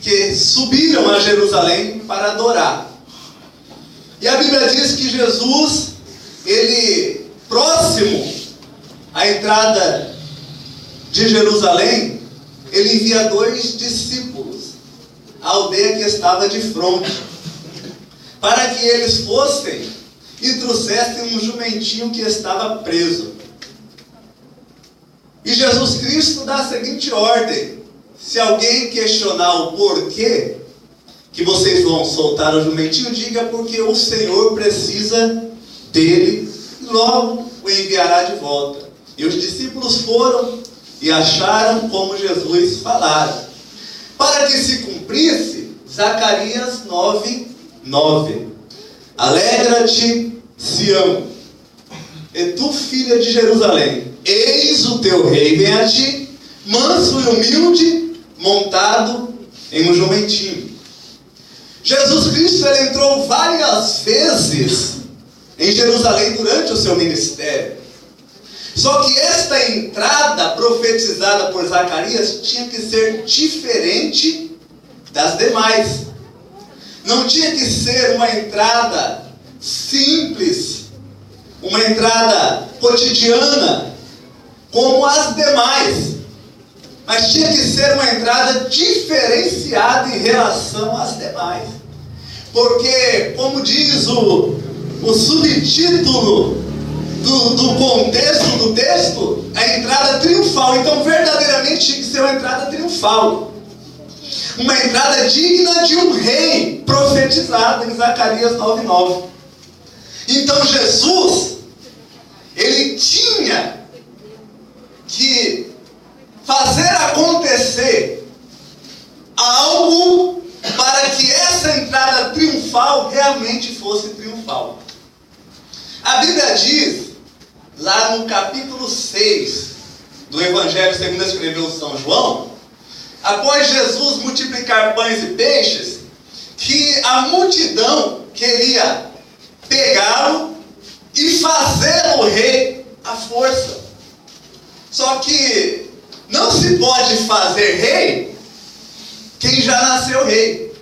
que subiram a Jerusalém para adorar. E a Bíblia diz que Jesus, ele, próximo à entrada de Jerusalém, ele envia 2 discípulos à aldeia que estava de fronte, para que eles fossem e trouxessem um jumentinho que estava preso. E Jesus Cristo dá a seguinte ordem: se alguém questionar o porquê que vocês vão soltar o jumentinho, diga porque o Senhor precisa dele e logo o enviará de volta. E os discípulos foram e acharam como Jesus falara, para que se cumprisse Zacarias 9:9. Alegra-te, Sião, e tu, filha de Jerusalém, eis o teu rei vem a ti, manso e humilde, montado em um jumentinho. Jesus Cristo, ele entrou várias vezes em Jerusalém durante o seu ministério. Só que esta entrada profetizada por Zacarias tinha que ser diferente das demais. Não tinha que ser uma entrada simples, uma entrada cotidiana, como as demais. Mas tinha que ser uma entrada diferenciada em relação às demais. Porque, como diz o subtítulo do contexto do texto, a entrada triunfal. Então, verdadeiramente, tinha que ser uma entrada triunfal. Uma entrada digna de um rei, profetizado em Zacarias 9:9. Então, Jesus, ele tinha que fazer acontecer algo para que essa entrada triunfal realmente fosse triunfal. A Bíblia diz, lá no capítulo 6 do Evangelho segundo escreveu São João, após Jesus multiplicar pães e peixes, que a multidão queria pegá-lo e fazê-lo rei à força. Só que não se pode fazer rei quem já nasceu rei.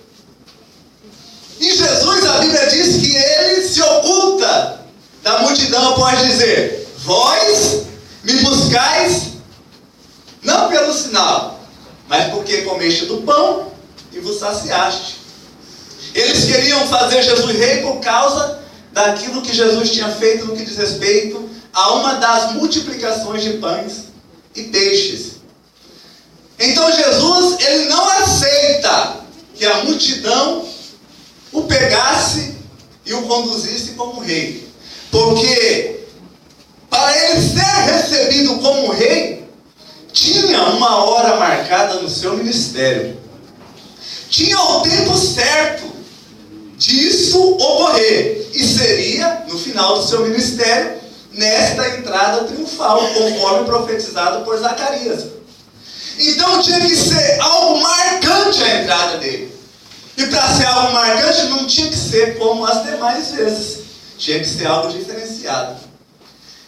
E Jesus, a Bíblia diz que ele se oculta da multidão após dizer: vós me buscais, não pelo sinal, mas porque comeste do pão e vos saciaste. Eles queriam fazer Jesus rei por causa daquilo que Jesus tinha feito no que diz respeito a uma das multiplicações de pães e peixes. Então Jesus, ele não aceita que a multidão o pegasse e o conduzisse como rei. Porque para ele ser recebido como rei, tinha uma hora marcada no seu ministério. Tinha o tempo certo disso ocorrer. E seria no final do seu ministério, nesta entrada triunfal, conforme profetizado por Zacarias. Então tinha que ser algo marcante a entrada dele. E para ser algo marcante não tinha que ser como as demais vezes. Tinha que ser algo diferenciado.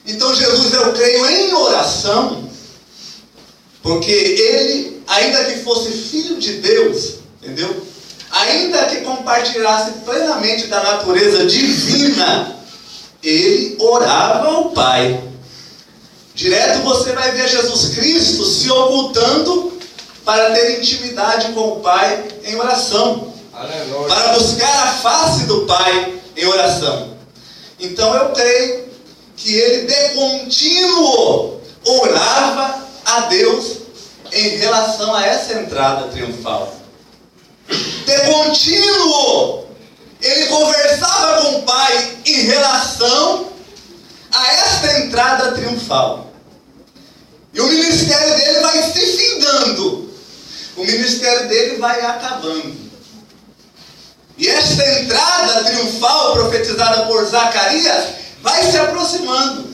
Então Jesus, eu creio em oração, porque ele, ainda que fosse filho de Deus, entendeu? Ainda que compartilhasse plenamente da natureza divina, ele orava ao Pai. Direto você vai ver Jesus Cristo se ocultando para ter intimidade com o Pai em oração. Aleluia. Para buscar a face do Pai em oração. Então eu creio que ele de contínuo orava a Deus em relação a essa entrada triunfal. De contínuo ele conversava com o Pai em relação a esta entrada triunfal. E o ministério dele vai se findando. O ministério dele vai acabando. E esta entrada triunfal profetizada por Zacarias vai se aproximando.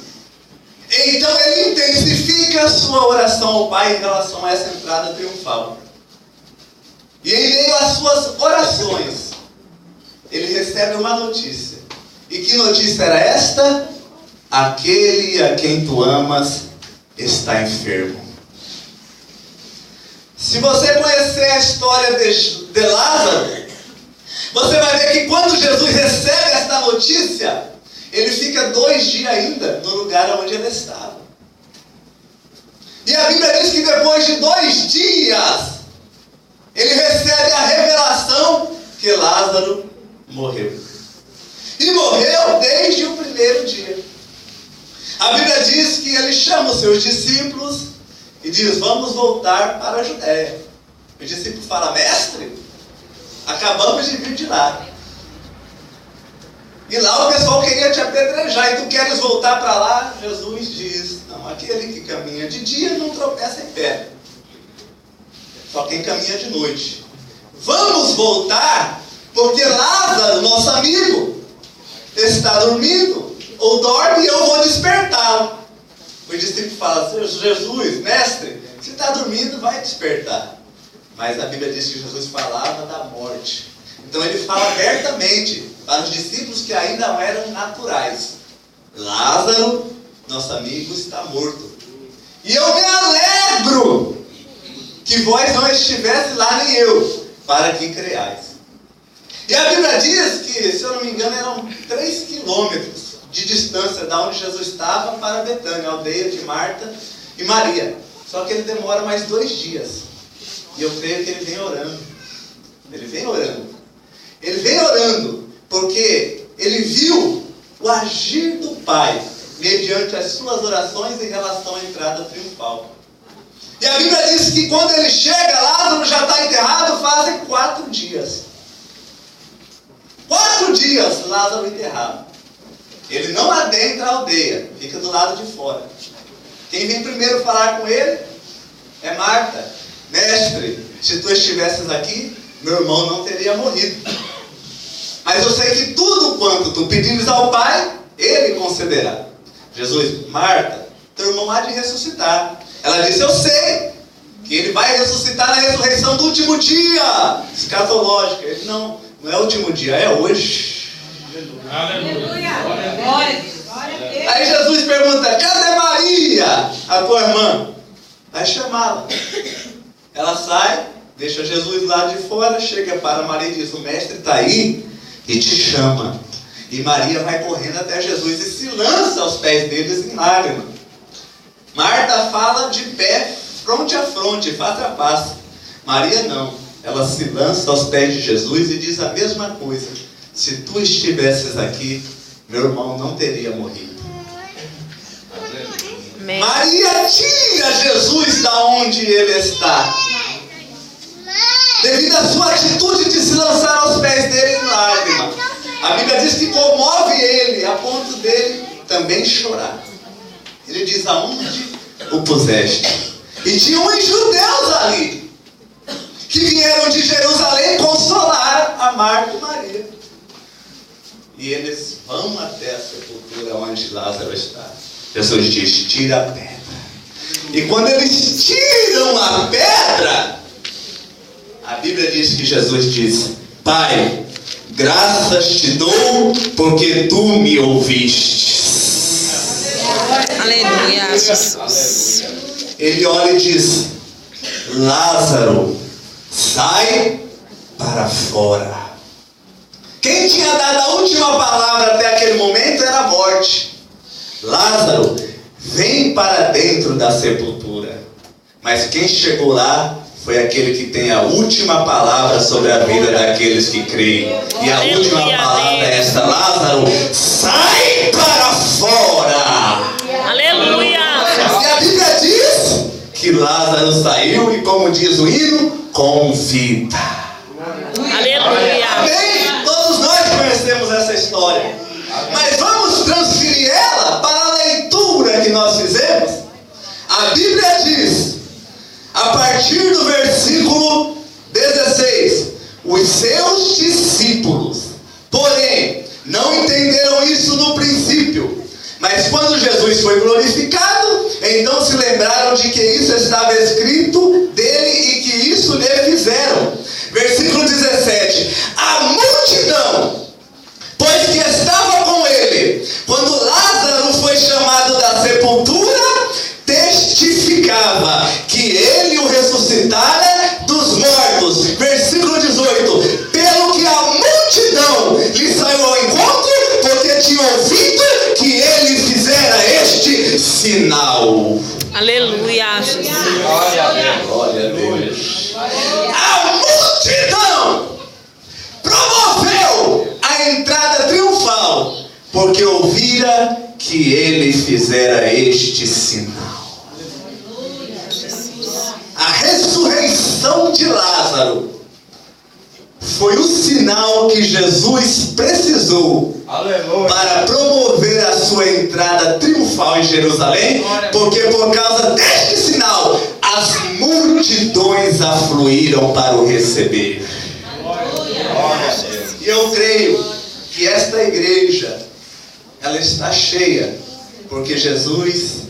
Então ele intensifica a sua oração ao Pai em relação a essa entrada triunfal. E em meio às suas orações, ele recebe uma notícia. E que notícia era esta? Aquele a quem tu amas está enfermo. Se você conhecer a história de Lázaro, você vai ver que quando Jesus recebe esta notícia, ele fica 2 dias ainda no lugar onde ele estava. E a Bíblia diz que depois de 2 dias, ele recebe a revelação que Lázaro morreu. E morreu desde o primeiro dia. A Bíblia diz que ele chama os seus discípulos e diz: vamos voltar para a Judéia. O discípulo fala: mestre, acabamos de vir de lá. E lá o pessoal queria te apedrejar, e tu queres voltar para lá? Jesus diz: não, aquele que caminha de dia não tropeça em pedra, só quem caminha de noite. Vamos voltar, porque Lázaro, nosso amigo, está dormindo, ou dorme, e eu vou despertá-lo. O discípulo fala: Jesus, mestre, se está dormindo, vai despertar. Mas a Bíblia diz que Jesus falava da morte. Então ele fala abertamente para os discípulos que ainda não eram naturais: Lázaro, nosso amigo, está morto. E eu me alegro que vós não estivesse lá, nem eu, para que creais. E a Bíblia diz que, se eu não me engano, eram 3 quilômetros de distância da onde Jesus estava para Betânia, a aldeia de Marta e Maria. Só que ele demora mais 2 dias. E eu creio que ele vem orando. Ele vem orando. Ele vem orando porque ele viu o agir do Pai mediante as suas orações em relação à entrada triunfal. E a Bíblia diz que quando ele chega, Lázaro já está enterrado fazem 4 dias. 4 dias Lázaro enterrado. Ele não adentra a aldeia, fica do lado de fora. Quem vem primeiro falar com ele é Marta. Mestre, se tu estivesses aqui, meu irmão não teria morrido. Mas eu sei que tudo quanto tu pedires ao Pai, Ele concederá. Jesus: Marta, teu irmão há de ressuscitar. Ela disse: eu sei que ele vai ressuscitar na ressurreição do último dia escatológica. Ele: não é o último dia, é hoje. Aleluia. Glória a Deus. Aí Jesus pergunta: cadê Maria, a tua irmã? Vai chamá-la. Ela sai, deixa Jesus lá de fora, chega para Maria e diz: o mestre está aí e te chama. E Maria vai correndo até Jesus e se lança aos pés deles em lágrimas. Marta fala de pé, fronte a fronte, face a face. Maria não, ela se lança aos pés de Jesus e diz a mesma coisa: se tu estivesses aqui, meu irmão não teria morrido. Amém. Maria tira Jesus da onde ele está, devido à sua atitude de se lançar aos pés dele em lágrimas. A Bíblia diz que comove ele, a ponto dele também chorar. Ele diz: aonde o puseste? E tinha uns judeus ali, que vieram de Jerusalém consolar a Marta e Maria. E eles vão até a sepultura onde Lázaro está. Jesus diz: tira a pedra. E quando eles tiram a pedra, a Bíblia diz que Jesus diz: Pai, graças te dou porque tu me ouviste. Aleluia, Jesus. Ele olha e diz: Lázaro, sai para fora. Quem tinha dado a última palavra até aquele momento era a morte. Lázaro, vem para dentro da sepultura. Mas quem chegou lá foi aquele que tem a última palavra sobre a vida daqueles que creem. E a última palavra é esta: Lázaro, sai para fora. Aleluia. E a Bíblia diz que Lázaro saiu e, como diz o hino, com vida. Aleluia. Amém? Todos nós conhecemos essa história. Mas vamos transferir ela para a leitura que nós fizemos. A Bíblia diz, a partir do versículo 16: os seus discípulos, porém, não entenderam isso no princípio. Mas quando Jesus foi glorificado, então se lembraram de que isso estava escrito dele e que isso lhe fizeram. Versículo 17: a multidão, pois que estava com ele, quando Lázaro foi chamado da sepultura, testificava que ele o ressuscitara dos mortos. Versículo 18: sinal. Aleluia, Jesus. Glória a Deus. A multidão promoveu a entrada triunfal, porque ouvira que ele fizera este sinal. A ressurreição de Lázaro foi o sinal que Jesus precisou para promover a sua entrada triunfal em Jerusalém, porque por causa deste sinal as multidões afluíram para o receber. E eu creio que esta igreja, ela está cheia, porque Jesus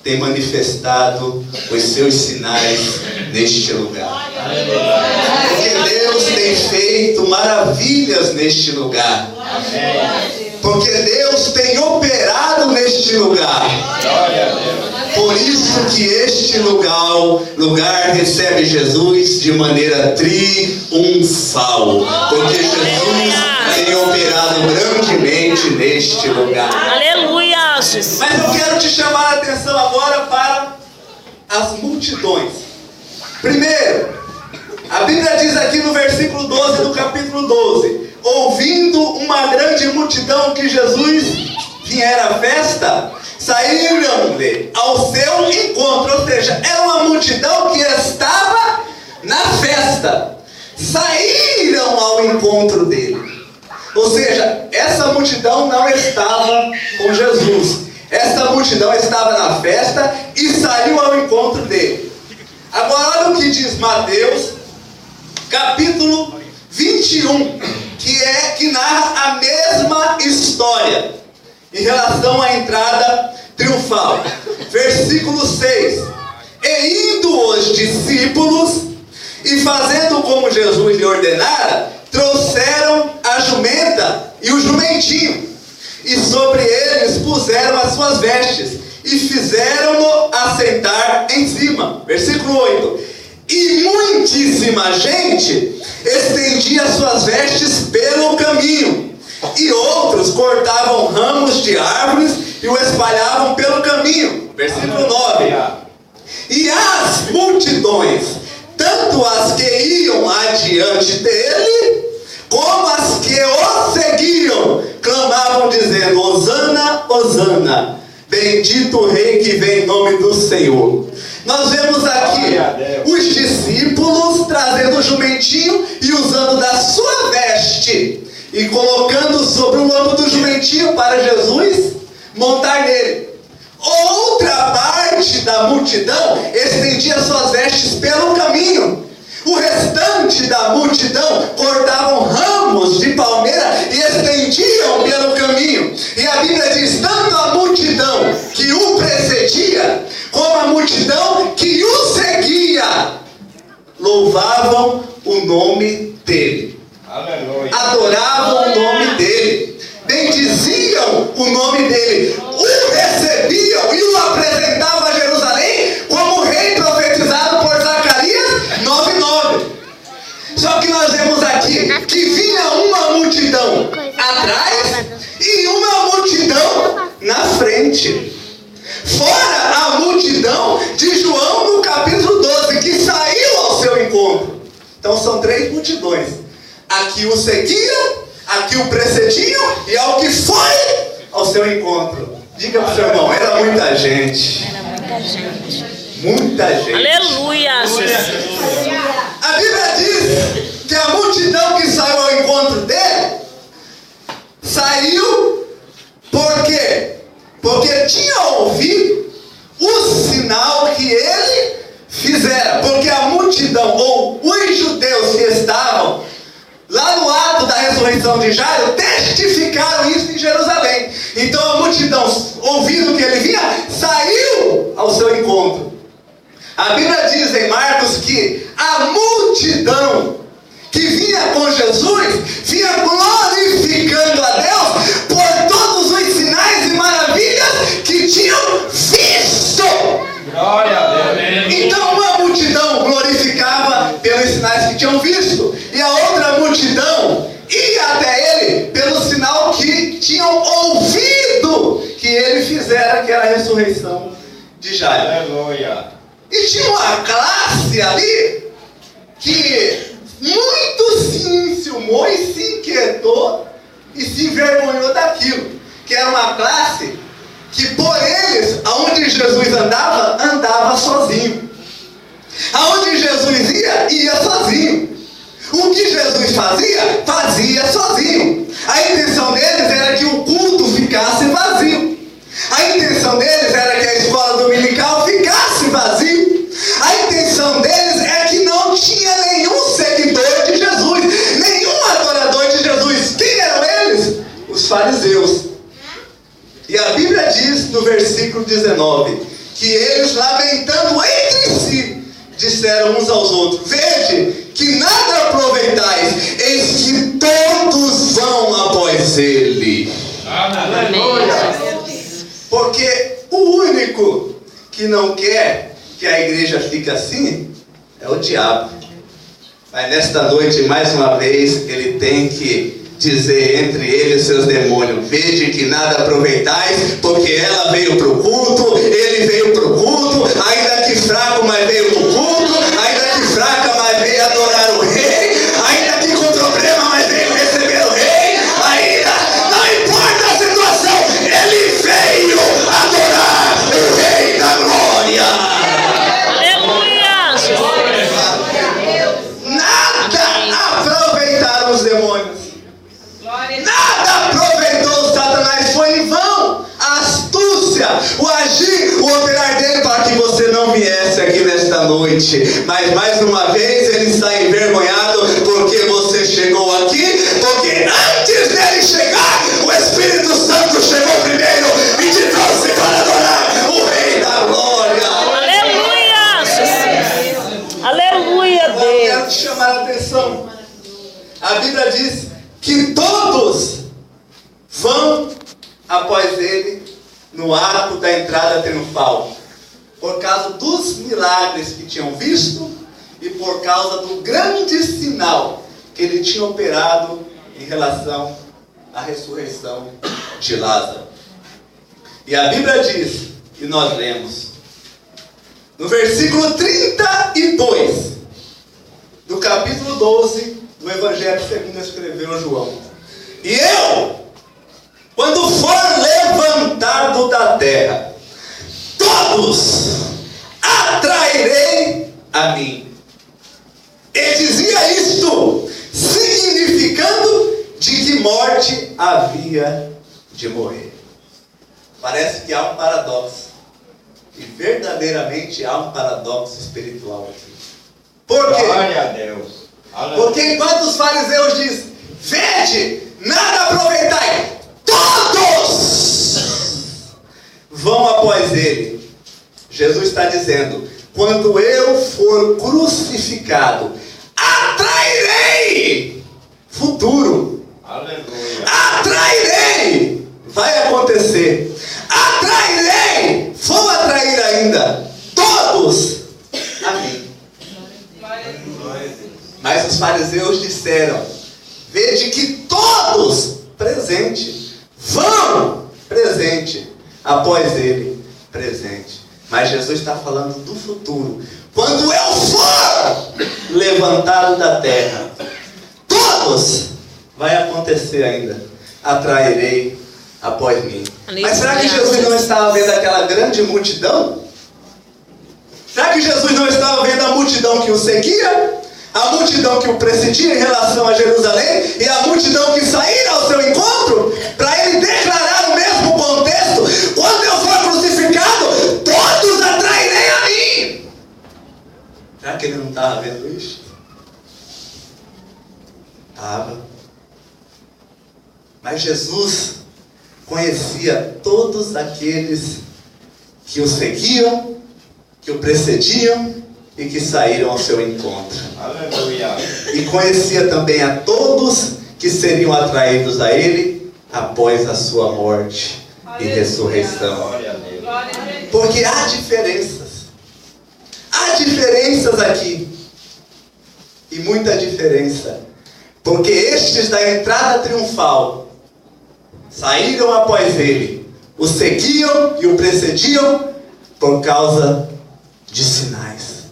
tem manifestado os seus sinais neste lugar. Porque Deus tem feito maravilhas neste lugar. Porque Deus tem operado neste lugar. Por isso que este lugar recebe Jesus de maneira triunfal. Porque Jesus tem operado grandemente neste lugar. Aleluia, Jesus. Mas eu quero te chamar a atenção agora para as multidões. Primeiro, a Bíblia diz aqui no versículo 12 do capítulo 12: ouvindo uma grande multidão que Jesus viera à festa, saíram-lhe ao seu encontro. Ou seja, era uma multidão que estava na festa. Saíram ao encontro dele. Ou seja, essa multidão não estava com Jesus. Essa multidão estava na festa e saiu ao encontro dele. Agora olha o que diz Mateus, capítulo 21, que narra a mesma história em relação à entrada triunfal. Versículo 6: e indo os discípulos e fazendo como Jesus lhe ordenara, trouxeram a jumenta e o jumentinho, e sobre eles puseram as suas vestes, e fizeram-no assentar em cima. Versículo 8: e muitíssima gente estendia suas vestes pelo caminho, e outros cortavam ramos de árvores e o espalhavam pelo caminho. Versículo 9: e as multidões, tanto as que iam adiante dele, como as que o seguiam, clamavam dizendo: Hosana, Hosana, bendito o rei que vem em nome do Senhor. Nós vemos aqui os discípulos trazendo o jumentinho e usando da sua veste e colocando sobre o lombo do jumentinho para Jesus montar nele. Outra parte da multidão estendia suas vestes pelo caminho. O restante da multidão cortavam ramos de palmeira e estendiam pelo caminho. E a Bíblia diz: tanto a multidão que o precedia, como a multidão que o seguia, louvavam o nome dele. Aleluia. Adoravam o nome dele, bendiziam o nome dele, o recebiam e o apresentavam a Jerusalém como o rei profetizado por Zacarias 9:9. Só que nós vemos aqui que vinha uma multidão atrás e uma multidão na frente. Fora a multidão de João no capítulo 12, que saiu ao seu encontro. Então são três multidões: a que o seguia, a que o precediam e ao que foi ao seu encontro. Diga para o seu irmão: era muita gente. Era muita gente. Muita gente. Aleluia. A Bíblia diz que a multidão que saiu ao encontro dele saiu por quê? Porque tinha ouvido o sinal que ele fizera. Porque a multidão, ou os judeus que estavam lá no ato da ressurreição de Jairo, testificaram isso em Jerusalém. Então a multidão, ouvindo que ele vinha, saiu ao seu encontro. A Bíblia diz em Marcos que a multidão que vinha com Jesus vinha glorificando a Deus por todos os sinais e maravilhas que tinham visto. Glória a Deus. Então uma multidão glorificava pelos sinais que tinham visto, e a outra multidão ia até ele pelo sinal que tinham ouvido que ele fizera, daquela ressurreição de Jairo. Aleluia. E tinha uma classe ali que muito se enciumou e se inquietou e se envergonhou daquilo. Que era uma classe que por eles, aonde Jesus andava, andava sozinho. Aonde Jesus ia sozinho. O que Jesus fazia, fazia sozinho. A intenção deles era que o culto ficasse vazio. A intenção deles era que a escola dominical ficasse vazio. A intenção deles é que não tinha nenhum seguidor de Jesus, nenhum adorador de Jesus. Quem eram eles? Os fariseus. E a Bíblia diz no versículo 19 que eles, lamentando entre si, disseram uns aos outros: vede que nada aproveitais, eis que todos vão após ele. Aleluia. Porque o único que não quer que a igreja fique assim é o diabo. Mas nesta noite, mais uma vez, ele tem que dizer entre ele e seus demônios: vede que nada aproveitais, porque ela veio para o culto, ele veio para o culto, ainda que fraco, mas veio para o culto, ainda que fraca, mas veio adorar o rei, ainda que com problema, mas veio receber o rei, ainda, não importa a situação, ele veio adorar o rei da glória. Aleluia. Nada aproveitaram os demônios. Nada aproveitou Satanás, foi em vão a astúcia, o agir, o operar dele para que você não viesse aqui nesta noite. Mas mais uma vez ele está envergonhado porque você chegou aqui, porque antes dele chegar, o Espírito Santo chegou primeiro e te trouxe para adorar o Rei da Glória. Aleluia. Aleluia, Eu quero Deus. te chamar a atenção. A Bíblia diz que todos vão após ele no ato da entrada triunfal, por causa dos milagres que tinham visto e por causa do grande sinal que ele tinha operado em relação à ressurreição de Lázaro. E a Bíblia diz, e nós lemos, no versículo 32 do capítulo 12 do Evangelho segundo escreveu João: e eu, quando for levantado da terra, todos atrairei a mim. E dizia isto, significando de que morte havia de morrer. Parece que há um paradoxo. E verdadeiramente há um paradoxo espiritual aqui. Por quê? Glória a Deus. Aleluia. Porque enquanto os fariseus dizem: vede, nada aproveitai, todos vão após ele. Jesus está dizendo: quando eu for crucificado, atrairei futuro. Aleluia. Atrairei, vai acontecer. Atrairei, vou atrair ainda todos a mim. Mas os fariseus disseram: vede que todos presente vão presente após ele presente. Mas Jesus está falando do futuro. Quando eu for levantado da terra, todos, vai acontecer ainda, atrairei após mim. Mas será que Jesus não estava vendo aquela grande multidão? Será que Jesus não estava vendo a multidão que o seguia? A multidão que o precedia em relação a Jerusalém e a multidão que saíra ao seu encontro, para ele declarar o mesmo contexto: quando eu for crucificado, todos atrairei a mim. Será que ele não estava vendo isso? Estava. Mas Jesus conhecia todos aqueles que o seguiam, que o precediam e que saíram ao seu encontro. Aleluia. E conhecia também a todos que seriam atraídos a ele após a sua morte e ressurreição. Glória a Deus. Porque há diferenças. Há diferenças aqui. E muita diferença. Porque estes da entrada triunfal saíram após ele, o seguiam e o precediam por causa de sinais,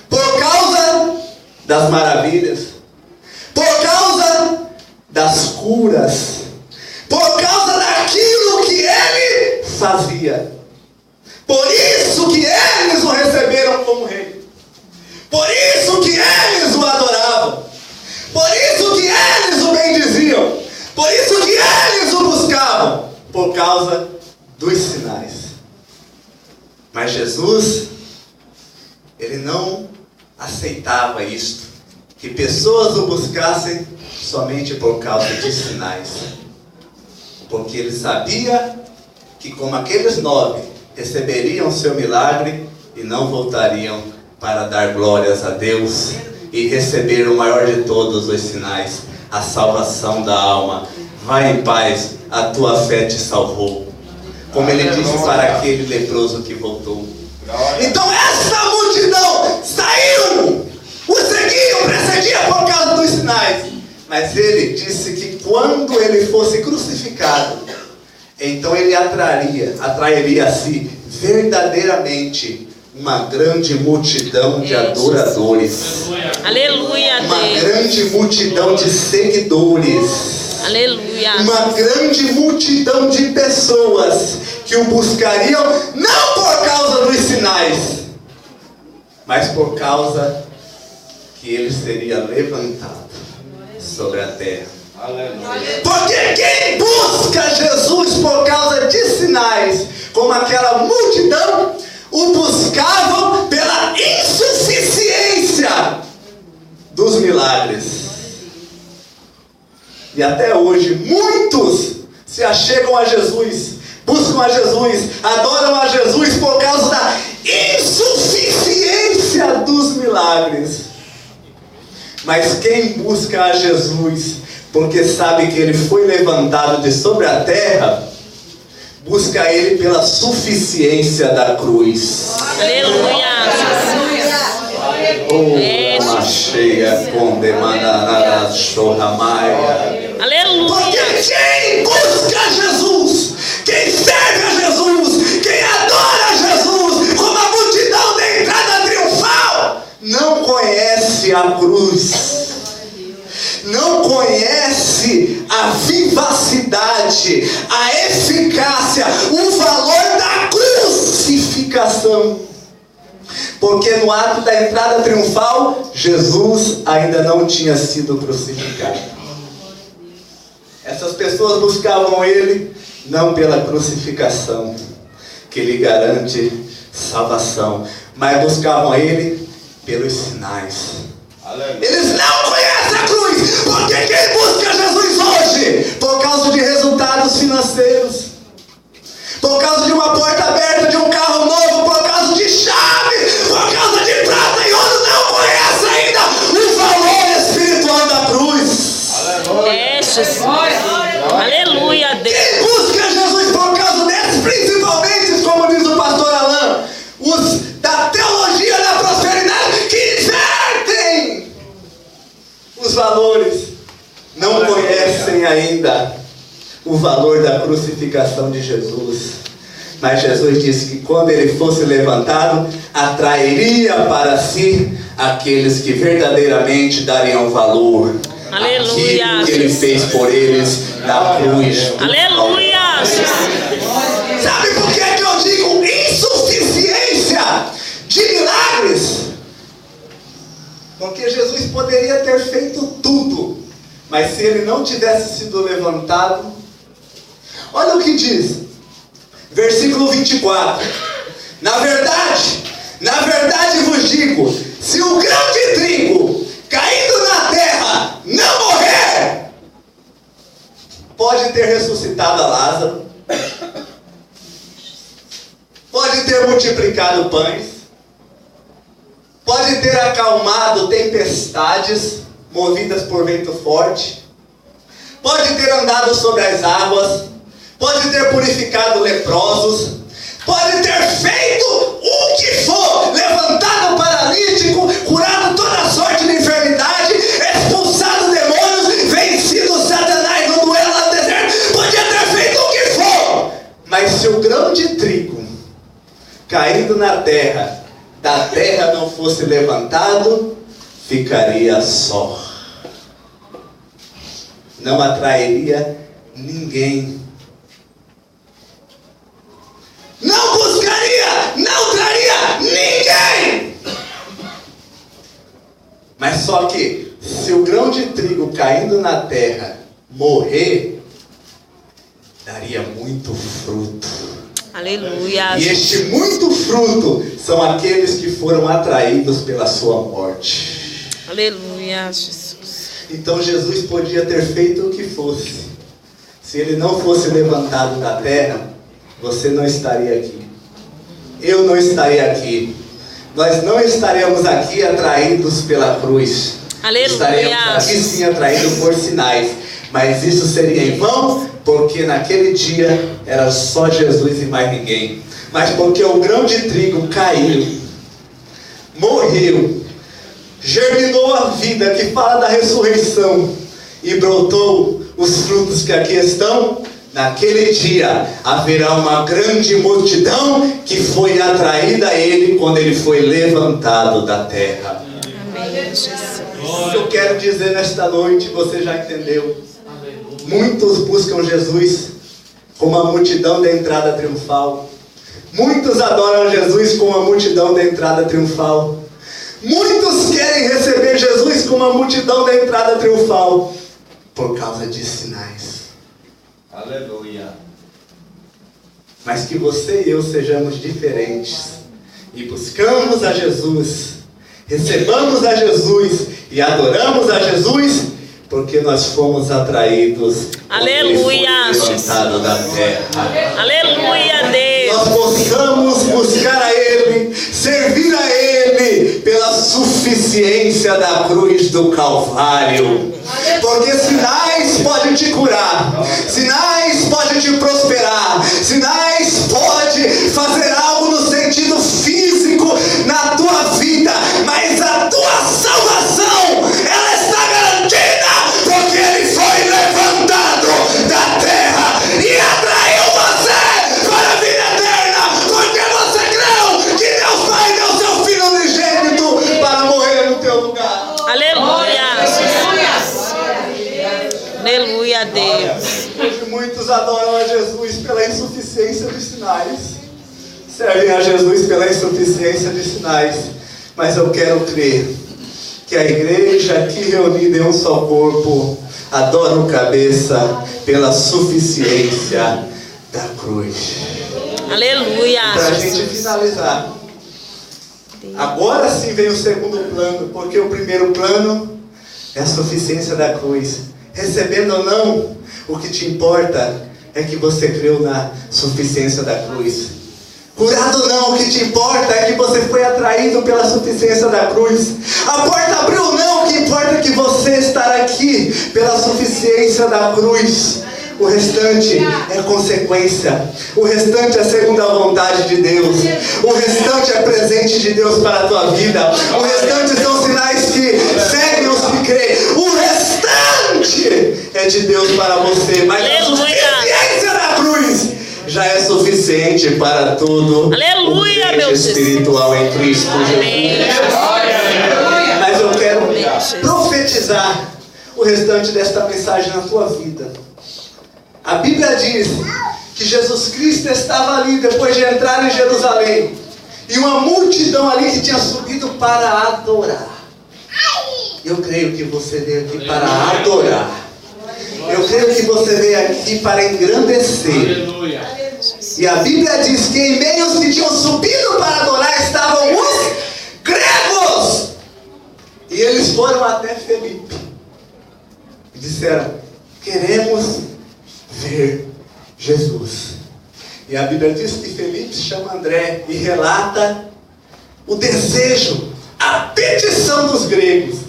por causa das maravilhas, por causa das curas, por causa daquilo que ele fazia. Por isso que eles o receberam como rei, por isso que eles o adoravam, por isso que eles o bendiziam, por isso que eles o buscavam, por causa dos sinais. Mas Jesus, ele não aceitava isto, que pessoas o buscassem somente por causa de sinais, porque ele sabia que, como aqueles 9, receberiam seu milagre e não voltariam para dar glórias a Deus e receber o maior de todos os sinais, a salvação da alma. Vai em paz, a tua fé te salvou, como ele disse para aquele leproso que voltou. Então essa multidão saiu, o seguiam, precediam por causa dos sinais. Mas ele disse que quando ele fosse crucificado, então ele atrairia a si verdadeiramente uma grande multidão de adoradores. Aleluia, uma Deus. grande multidão de seguidores. Aleluia. Uma grande multidão de pessoas que o buscariam não por causa dos sinais, mas por causa que ele seria levantado sobre a terra. Aleluia. Porque quem busca Jesus por causa de sinais, como aquela multidão, o buscavam pela insuficiência dos milagres. E até hoje muitos se achegam a Jesus, buscam a Jesus, adoram a Jesus por causa da insuficiência dos milagres. Mas quem busca a Jesus porque sabe que ele foi levantado de sobre a terra, busca ele pela suficiência da cruz. Aleluia. Oh, cheia com demanda chorramaia. Aleluia. Porque quem busca Jesus, quem serve a Jesus, quem adora a Jesus, como a multidão da entrada triunfal, não conhece a cruz, não conhece a vivacidade, a eficácia, o valor da crucificação. Porque no ato da entrada triunfal, Jesus ainda não tinha sido crucificado. Essas pessoas buscavam ele não pela crucificação, que lhe garante salvação, mas buscavam ele pelos sinais. Aleluia. Eles não conhecem a cruz, porque quem busca Jesus hoje, por causa de resultados financeiros, por causa de uma porta aberta, de um carro novo, por causa de chave, por causa de prata e ouro, não conhece ainda o valor espiritual da cruz. Aleluia. Jesus. Aleluia, Deus. Quem busca Jesus por causa desses, principalmente, como diz o pastor Alain, os da teologia da prosperidade, que invertem os valores, não conhecem ainda o valor da crucificação de Jesus. Mas Jesus disse que quando ele fosse levantado, atrairia para si aqueles que verdadeiramente dariam valor. Aleluia. Aquilo que ele fez por eles na cruz. Aleluia. Sabe por que eu digo insuficiência de milagres? Porque Jesus poderia ter feito tudo, mas se ele não tivesse sido levantado, olha o que diz, versículo 24: na verdade vos digo, se o grão de trigo caído na terra não morrer, pode ter ressuscitado a Lázaro, pode ter multiplicado pães, pode ter acalmado tempestades movidas por vento forte, pode ter andado sobre as águas, pode ter purificado leprosos, pode ter feito o que for, levantado paralítico, curado toda sorte de enfermidade, expulsado demônios, vencido Satanás no duelo lá no deserto, podia ter feito o que for, da terra não fosse levantado, ficaria só. Não atrairia ninguém. Não buscaria, não traria ninguém. Mas só que, se o grão de trigo caindo na terra morrer, daria muito fruto. Aleluia. E este muito fruto são aqueles que foram atraídos pela sua morte. Aleluia, Jesus. Então Jesus podia ter feito o que fosse. Se ele não fosse levantado da terra, você não estaria aqui. Eu não estaria aqui. Nós não estaremos aqui atraídos pela cruz. Aleluia. Estaremos aqui sim atraídos por sinais. Mas isso seria em vão, porque naquele dia era só Jesus e mais ninguém. Mas porque o grão de trigo caiu, morreu, germinou a vida que fala da ressurreição e brotou os frutos que aqui estão, naquele dia haverá uma grande multidão que foi atraída a ele quando ele foi levantado da terra. Amém, Jesus. O que eu quero dizer nesta noite, você já entendeu. Muitos buscam Jesus como a multidão da entrada triunfal. Muitos adoram Jesus como a multidão da entrada triunfal. Muitos querem receber Jesus como a multidão da entrada triunfal por causa de sinais. Aleluia. Mas que você e eu sejamos diferentes e buscamos a Jesus, recebamos a Jesus e adoramos a Jesus, porque nós fomos atraídos. Aleluia, Ele foi levantado da terra. Aleluia, Deus. Nós possamos buscar a Ele, servir a Ele pela suficiência da cruz do Calvário. Porque sinais podem te curar, sinais podem te prosperar, sinais podem fazer algo no sentido físico na tua vida, mas a tua salvação, ela está garantida, porque Ele foi levantado da terra e atraiu você para a vida eterna, porque você creu que Deus Pai deu seu Filho unigênito para morrer no teu lugar. Aleluia. Aleluia, Deus. Hoje muitos adoram a Jesus pela insuficiência dos sinais, servem a Jesus pela insuficiência de sinais, mas eu quero crer que a igreja aqui reunida em um só corpo adora o cabeça pela suficiência da cruz. Aleluia. Para a gente finalizar, agora sim vem o segundo plano, porque o primeiro plano é a suficiência da cruz. Recebendo ou não, o que te importa é que você creu na suficiência da cruz. Curado ou não, o que te importa é que você foi atraído pela suficiência da cruz. A porta abriu ou não, o que importa é que você está aqui pela suficiência da cruz. O restante é consequência. O restante é segundo a vontade de Deus. O restante é presente de Deus para a tua vida. O restante são sinais que seguem os que creem. O restante é de Deus para você. Mas a suficiência da cruz já é suficiente para tudo. Aleluia, o meu Jesus. espiritual em Cristo Amém. Jesus. Mas eu quero profetizar o restante desta mensagem na tua vida. A Bíblia diz que Jesus Cristo estava ali depois de entrar em Jerusalém, e uma multidão ali que tinha subido para adorar. Eu creio que você veio aqui para adorar. Eu creio que você veio aqui para engrandecer. E a Bíblia diz que em meio aos que tinham subido para adorar estavam os gregos. E eles foram até Felipe e disseram: queremos ver Jesus. E a Bíblia diz que Felipe chama André e relata o desejo, a petição dos gregos.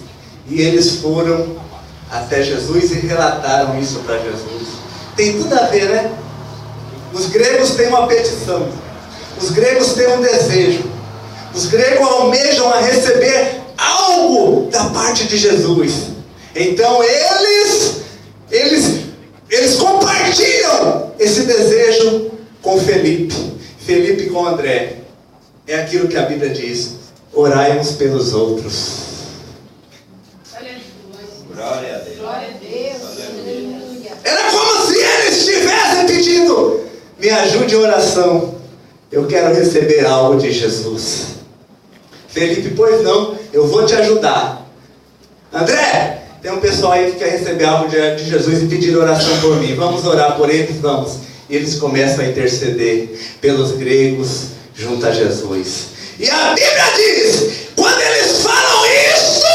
E eles foram até Jesus e relataram isso para Jesus. Tem tudo a ver, né? Os gregos têm uma petição, os gregos têm um desejo, os gregos almejam a receber algo da parte de Jesus. Então eles compartilham esse desejo com Felipe com André. É aquilo que a Bíblia diz: orai uns pelos outros. Glória a Deus. Era como se eles estivessem pedindo: me ajude em oração, eu quero receber algo de Jesus. Felipe, pois não, eu vou te ajudar. André, tem um pessoal aí que quer receber algo de Jesus e pedir oração por mim. Vamos orar por eles? Vamos. E eles começam a interceder pelos gregos junto a Jesus. E a Bíblia diz, quando eles falam isso,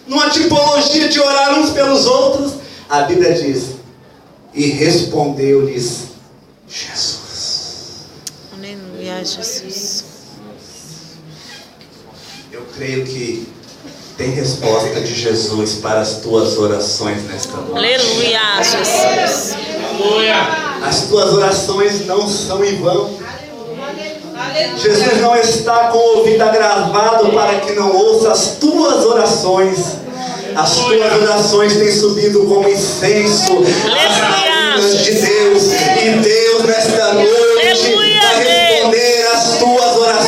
numa tipologia de orar uns pelos outros, a Bíblia diz, e respondeu-lhes Jesus. Aleluia, Jesus. Eu creio que tem resposta de Jesus para as tuas orações nesta noite. Aleluia, Jesus. As tuas orações não são em vão. Jesus não está com o ouvido agravado para que não ouça as tuas orações. As tuas orações têm subido como incenso às narinas de Deus. E Deus nesta noite vai responder as tuas orações.